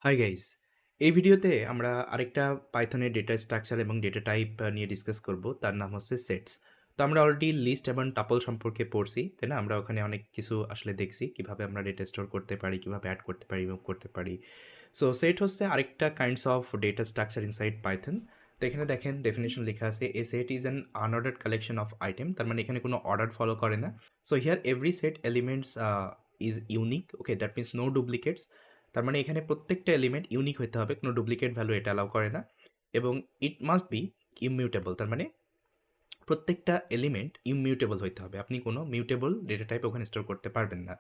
Hi guys! এই ভিডিওতে আমরা আরেকটা পাইথনের ডেটা স্ট্রাকচার এবং ডেটা টাইপ নিয়ে ডিসকাস করব। তার নাম হচ্ছে সেটস। তো আমরা অলরেডি লিস্ট এবং টাপল সম্পর্কে পড়ছি, তাই না? আমরা ওখানে অনেক কিছু আসলে দেখছি, কিভাবে আমরা ডেটা স্টোর করতে পারি, কিভাবে অ্যাড করতে পারি, রিমুভ করতে পারি। সো সেট হচ্ছে আরেকটা kinds of data structure inside Python. তো এখানে দেখেন ডেফিনিশন লেখা আছে, a set is an unordered collection of item. তার মানে এখানে কোনো অর্ডার ফলো করে না। So here every set elements is unique. Okay, that means no duplicates. তার মানে এখানে প্রত্যেকটা এলিমেন্ট ইউনিক হইতে হবে, কোনো ডুপ্লিকেট ভ্যালু এটা অ্যালাউ করে না। এবং ইট মাস্ট বি ইমিউটেবল। তার মানে প্রত্যেকটা এলিমেন্ট ইমিউটেবল হইতে হবে। আপনি কোনো মিউটেবল ডেটা টাইপ ওখানে স্টোর করতে পারবেন না।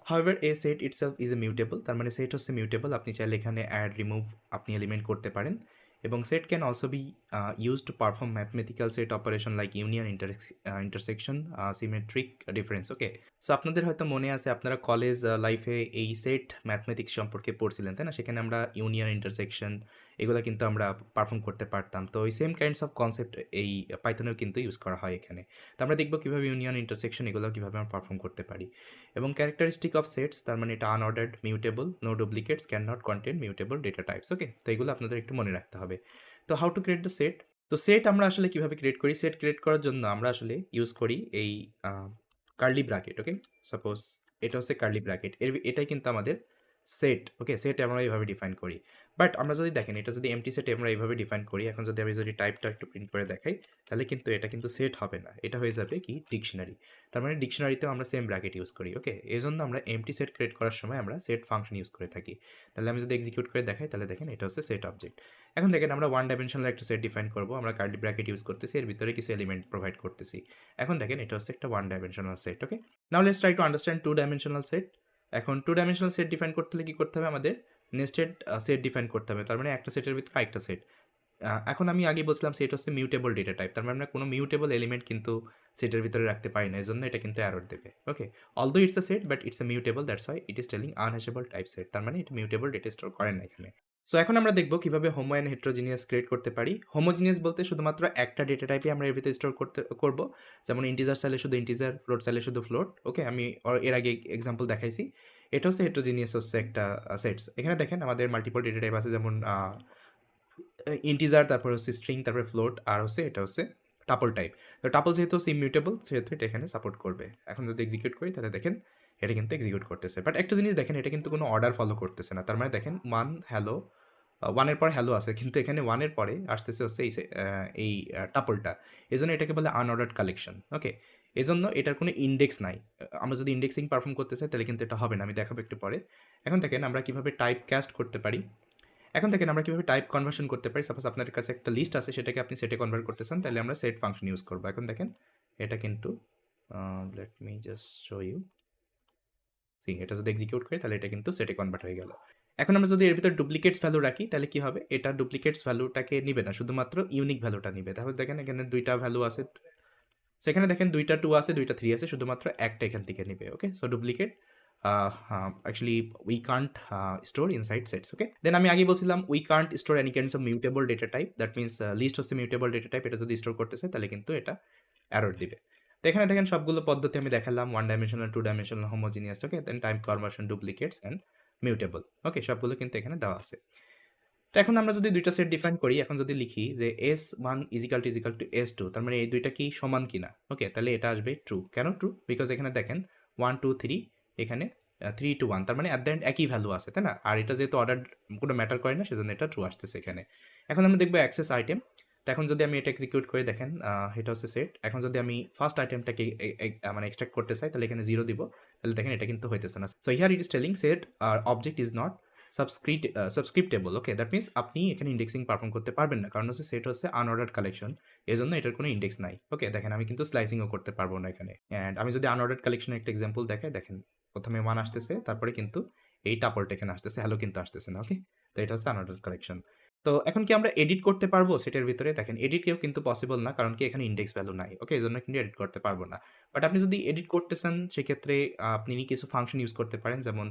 However a set itself is a mutable. তার মানে সেট হচ্ছে মিউটেবল। আপনি চাইলে এখানে অ্যাড, রিমুভ আপনি এলিমেন্ট করতে পারেন। এবং set can also be used to perform mathematical set operation like union, intersection, symmetric difference. Okay, so আপনাদের হয়তো মনে আছে আপনারা কলেজ লাইফে এই সেট ম্যাথমেটিক্স সম্পর্কে পড়ছিলেন, তাই না? সেখানে আমরা ইউনিয়ন, ইন্টারসেকশন এগুলো কিন্তু আমরা পারফর্ম করতে পারতাম। তো ওই সেম কাইন্ডস অফ কনসেপ্ট এই পাইথনেও কিন্তু ইউজ করা হয় এখানে। তো আমরা দেখব কীভাবে ইউনিয়ন, ইন্টারসেকশন এগুলো কীভাবে আমরা পারফর্ম করতে পারি। এবং ক্যারেক্টারিস্টিক অফ সেটস, তার মানে এটা unordered, mutable, no duplicates, can not contain mutable data types. Okay, তো এগুলো আপনাদের একটু মনে রাখতে হবে। তো how to create the set? তো সেট আমরা আসলে কিভাবে ক্রিয়েট করি? সেট ক্রিয়েট করার জন্য আমরা আসলে ইউজ করি এই কার্লি ব্র্যাকেট। ওকে, সাপোজ এটা হচ্ছে কার্লি ব্র্যাকেট, এটাই কিন্তু আমাদের সেট। ওকে, সেট আমরা এইভাবে ডিফাইন করি। বাট আমরা যদি দেখেন, এটা যদি এমটি সেট আমরা এইভাবে ডিফাইন করি, এখন যদি আমি টাইপটা একটু প্রিন্ট করে দেখাই, তাহলে কিন্তু এটা কিন্তু সেট হবে না, এটা হয়ে যাবে কি ডিকশনারি। তার মানে ডিকশনারিতেও আমরা সেম ব্র্যাকেট ইউজ করি। ওকে, এই জন্য আমরা এমটি সেট ক্রিয়েট করার সময় আমরা সেট ফাংশন ইউজ করে থাকি। তাহলে আমি যদি এক্সিকিউট করে দেখাই, তাহলে দেখেন এটা হচ্ছে সেট অবজেক্ট। এখন দেখেন আমরা ওয়ান ডাইমেনশনাল একটা সেট ডিফাইন করবো, আমরা কার্লি ব্র্যাকেট ইউজ করতেছি, এর ভিতরে কিছু এলিমেন্ট প্রোভাইড করতেছি। এখন দেখেন এটা হচ্ছে একটা one dimensional set. Okay, now let's try to understand two dimensional set. এখন টু ডাইমেনশনাল সেট ডিফাইন করতে হলে কী করতে হবে? আমাদের নেস্টেড সেট ডিফাইন করতে হবে। তার মানে একটা সেটের ভিতরে আরেকটা সেট। এখন আমি আগেই বলছিলাম সেট হচ্ছে মিউটেবল ডেটা টাইপ। তার মানে আমরা কোনো মিউটেবল এলিমেন্ট কিন্তু সেটের ভিতরে রাখতে পারি না। এজন্য এটা কিন্তু এরর দেবে। Okay, although it's a set but it's a mutable, that's why it is telling unhashable type set. তার মানে এটা মিউটেবল ডেটা স্টোর করে না এখানে। সো এখন আমরা দেখব কিভাবে হোমো অ্যান্ড হেটেরোজিনিয়াস ক্রিয়েট করতে পারি। হোমোজিনিয়াস বলতে শুধুমাত্র একটা ডেটা টাইপই আমরা এর ভিতরে স্টোর করব। যেমন ইন্টিজার চাইলে শুধু ইন্টিজার, ফ্লোট চাইলে শুধু ফ্লোট। ওকে, আমি এর আগে এক্সাম্পল দেখাইছি। এটা হচ্ছে হেটেরোজিনিয়াস, হচ্ছে একটা সেটস। এখানে দেখেন আমাদের মাল্টিপল ডেটা টাইপ আছে, যেমন ইন্টিজার, তারপর হচ্ছে স্ট্রিং, তারপরে ফ্লোট, আর হচ্ছে এটা হচ্ছে টাপল টাইপ। তো টাপল যেহেতু হচ্ছে ইমিউটেবল, সেহেতু এটা এখানে সাপোর্ট করবে। এখন যদি এক্সিকিউট করি, তাহলে দেখেন এটা কিন্তু এক্সিকিউট করতেছে। বাট একটা জিনিস দেখেন, এটা কিন্তু কোনো অর্ডার ফলো করতেছে না। তার মানে দেখেন ওয়ান হ্যালো, ওয়ানের পরে হ্যালো আছে, কিন্তু এখানে ওয়ানের পরে আসতেছে হচ্ছে এই টাপলটা। এজন্য এটাকে বলে আনঅর্ডার্ড কালেকশন। ওকে, এজন্য এটার কোনো ইন্ডেক্স নাই। আমরা যদি ইন্ডেক্সিং পারফর্ম করতে চাই, তাহলে কিন্তু এটা হবে না। আমি দেখাবো একটু পরে। এখন দেখেন আমরা কিভাবে টাইপ ক্যাস্ট করতে পারি। এখন দেখেন আমরা কিভাবে টাইপ কনভার্সন করতে পারি। সাপোজ আপনার কাছে একটা লিস্ট আছে, সেটাকে আপনি সেটে কনভার্ট করতে চান, তাহলে আমরা সেট ফাংশন ইউজ করবো। এখন দেখেন এটা কিন্তু let me just show you. এটা যদি এক্সিকিউট করি, তাহলে এটা কিন্তু সেটে কনভার্ট হয়ে গেল। এখন আমরা যদি এর ভিতরে ডুপ্লিকেটস ভ্যালু রাখি, তাহলে কি হবে? এটা ডুপ্লিকেটস ভ্যালুটাকে নিবে না, শুধুমাত্র ইউনিক ভ্যালুটা নিবে। তাহলে দেখেন এখানে দুইটা ভ্যালু আছে, সেখানে দেখেন দুইটা 2 আছে, দুইটা 3 আছে, শুধুমাত্র একটা এখান থেকে নিবে। Okay, so duplicate actually we can't store inside sets. Okay, then আমি আগে বলছিলাম we can't store any kinds of mutable data type. That means list হচ্ছে মিউটেবল ডেটা টাইপ, এটা যদি স্টোর করতে চাই, তাহলে কিন্তু এটা এরর দিবে। তো এখানে দেখেন সবগুলো পদ্ধতি আমি দেখালাম, one dimensional, two dimensional, homogeneous. Okay, then time conversion, duplicates and mutable. Okay, সবগুলো কিন্তু এখানে দেওয়া আছে। তো এখন আমরা যদি দুইটা সেট ডিফাইন করি, এখন যদি লিখি যে S1 ইজিক্যাল টু S2, তার মানে এই দুইটা কি সমান কিনা? ওকে, তাহলে এটা আসবে ট্রু। কেন ট্রু? বিকজ এখানে দেখেন 1 2 3, এখানে 3 to 1, তার মানে অ্যাট দ্য এন্ড একই ভ্যালু আছে, তাই না? আর এটা যেহেতু অর্ডার কোনো ম্যাটার করে না, সেজন্য এটা ট্রু আসতেছে এখানে। এখন আমরা দেখবো অ্যাক্সেস আইটেম। তো এখন যদি আমি এটা এক্সিকিউট করে দেখেন, এটা হচ্ছে সেট। এখন যদি আমি ফার্স্ট আইটেমটাকে মানে এক্সট্রাক্ট করতে চাই, তাহলে এখানে 0 দিব। তাহলে দেখেন এটা কিন্তু হইতেছে না। So here it is telling set object is not subscriptable. Okay, that means আপনি এখানে ইন্ডেক্সিং পারফর্ম করতে পারবেন না, কারণ হচ্ছে সেট হচ্ছে আনঅর্ডার্ড কালেকশন, এজন্য এটার কোনো ইন্ডেক্স নাই। ওকে, দেখেন আমি কিন্তু স্লাইসিংও করতে পারবো না এখানে। অ্যান্ড আমি যদি আনঅর্ডার্ড কালেকশনের একটা এক্সাম্পল দেখাই, দেখেন প্রথমে 1 আসতেছে, তারপরে কিন্তু এই টাপলটা এখানে আসতেছে, হ্যালো কিন্তু আসতেছে না। ওকে, তো এটা হচ্ছে আনঅর্ডার্ড কালেকশন। তো এখন কি আমরা এডিট করতে পারবো সেটের ভিতরে? দেখেন এডিটেও কিন্তু পসিবল না, কারণ কি এখানে ইন্ডেক্স ভ্যালু নাই। ওকে, এজন্য কিন্তু এডিট করতে পারবো না। বাট আপনি যদি এডিট করতে চান, সেক্ষেত্রে আপনি কিছু ফাংশন ইউজ করতে পারেন। যেমন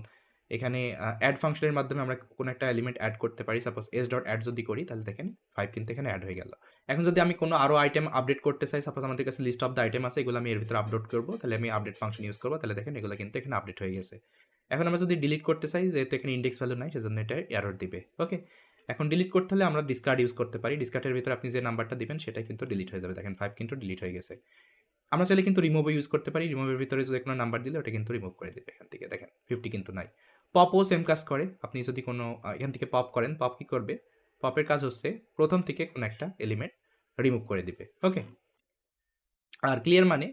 এখানে অ্যাড ফাংশনের মাধ্যমে আমরা কোনো একটা এলিমেন্ট অ্যাড করতে পারি। সাপোজ s.add যদি করি, তাহলে দেখেন 5 কিন্তু এখানে অ্যাড হয়ে গেল। এখন যদি আমি কোনো আরো আইটেম আপডেট করতে চাই, সাপোজ আমাদের কাছে লিস্ট অফ দ্য আইটেম আছে, এগুলো আমি এর ভিতরে আপলোড করব, তাহলে আমি আপডেট ফাংশন ইউজ করব, তাহলে দেখেন এগুলো কিন্তু এখানে আপডেট হয়ে গেছে। এখন আমরা যদি ডিলিট করতে চাই, যেহেতু এখানে ইনডেক্স ভ্যালু নাই, সেজন্য এটা এরর দিবে। ওকে? এখন ডিলিট করতে হলে আমরা ডিসকার্ড ইউজ করতে পারি। ডিসকার্ডের ভিতরে আপনি যে নাম্বারটা দিবেন সেটাই কিন্তু ডিলিট হয়ে যাবে। দেখেন 5 কিন্তু ডিলিট হয়ে গেছে। আমরা চাইলে কিন্তু রিমুভও ইউজ করতে পারি। রিমুভের ভিতরে যেকোনো নাম্বার দিলে ওটা কিন্তু রিমুভ করে দিবে এখান থেকে। দেখেন 50 কিন্তু নাই। পপও সেম কাজ করে। আপনি যদি কোনো এখান থেকে পপ করেন, পপ কি করবে? পপের কাজ হচ্ছে ১ম থেকে কোনো একটা এলিমেন্ট রিমুভ করে দিবে। ওকে? আর ক্লিয়ার মানে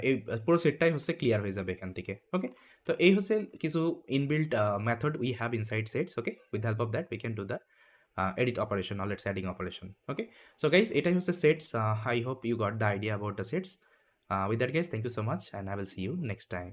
এই পুরো সেটটাই হচ্ছে ক্লিয়ার হয়ে যাবে এখান থেকে। ওকে? তো এই হচ্ছে কিছু inbuilt method we have inside sets. Okay? With help of that we can do the edit operation or let's adding operation. Okay? So guys, এটাই হচ্ছে sets. I hope you got the idea about the sets. With that guys, thank you so much and I will see you next time.